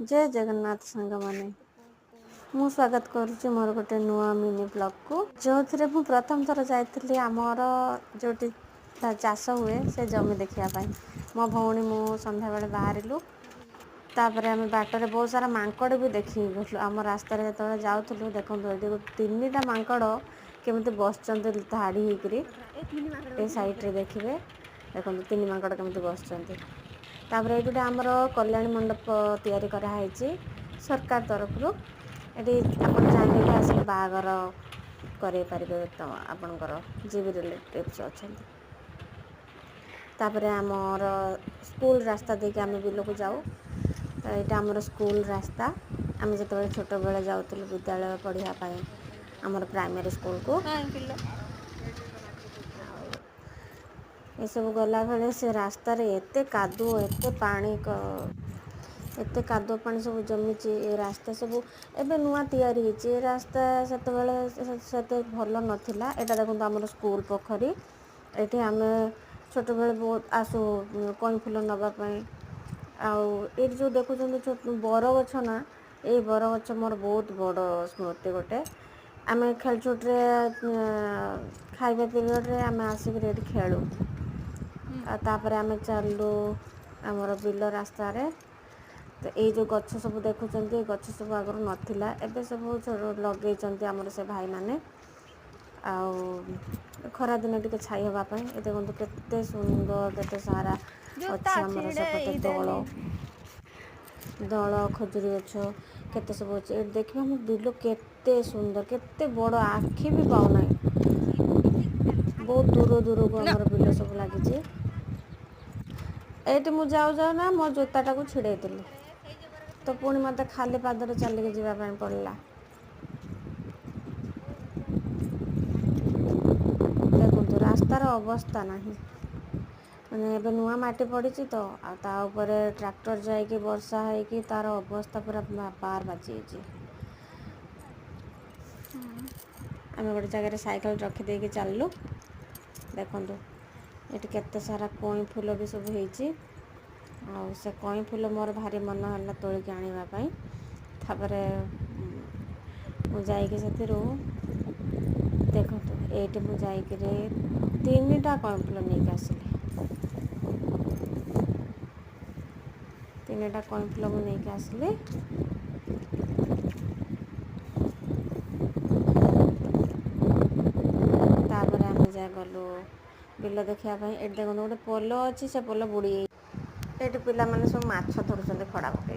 जय जगन्नाथ सांग माने मु स्वागत करुच्ची मोर गोटे नुआ मिनी ब्लॉग को जो थे मु प्रथम थर जाइली आमर जो चाष हुए से जमी देखा मो भौणी मु संध्या बेले बाहरिलु तापर आम बाटर बहुत सारा मांकड़ भी देखी गलु आम रास्त जो जाऊँ देखो ये 3टा मांकड़ केमी बस धाड़ी होकर ए साइड्रे देखिए देखो 3 मांकड़ केमी बस तापर ये गोटे आमर कल्याणी मंडप तैयारी कराई सरकार तरफ ये आप चाहिए आसिक बाहागर करें तो आपणकर जी भी रिलेटिव्स अच्छा तापर आमर स्कूल रास्ता देखिए आम बिलक जाऊ तो यहाँ आमर स्कूल रास्ता आम जो छोट बेले जाऊँ विद्यालय पढ़ाई आमर प्राइमरी स्कूल को ये सब गला बेले से रास्ता रे एते कादुओ एते पानी एते कादुओ पानी सब जमी रास्ता सब एबे नुआ तैयारी होती रास्ता से भल नाला यहाँ देखो आम स्कूल पोखरी ये आम छोट बेले बहुत आसू कई फुल नापाई आउ जो देखुं बर गछ ना ये बर गछ मोर बहुत बड़ स्मृति गोटे आम खेलछुट्रे खाइबा पीरियड आम आसिक खेलु तापर आम चलू आमर बिल रास्तार तो ये जो गछ सब देखुं गछ सब आगर नाला एबे सब लगे आमर से भाई माने खरा दिन टे छाई हाँपाई ये देखो केते सुंदर केते सारा अच्छे आमर सेपटे दल खजुरी गछ केते सब अच्छे ये देखिए आम बिल केते सुंदर केते बड़ आखि भी पाऊना बहुत दूर दूर को आमर बिल सब लगी ये मुझे जाऊ जाऊ ना मो जोताटा को छिड़े तो पुणी मत खाली पादर चलिक जावाई पड़ला देखो रास्तार अवस्था नहीं मैंने एबे नुआ माटी पड़ी तो आपर ट्रैक्टर जाइए वर्षा है तार अवस्था पूरा पार बाजी आम गोटे जगह साइकेल रखिदे चलू देखु ये केते सारा कई फूल भी सब होती से कई फूल मोर भारी मन है तोलिक आने तापर मुझे देखो ये मुझे 3टा कई फूल नहीं आसिली 3टा कई फूल मुझे नहीं आसिली तापर आम जा गलु बिल देखापी ये देखो गोटे पोल अच्छी से पोल बुड़ी ये पिला माने सब माछ धरुचंदी खड़ा पकई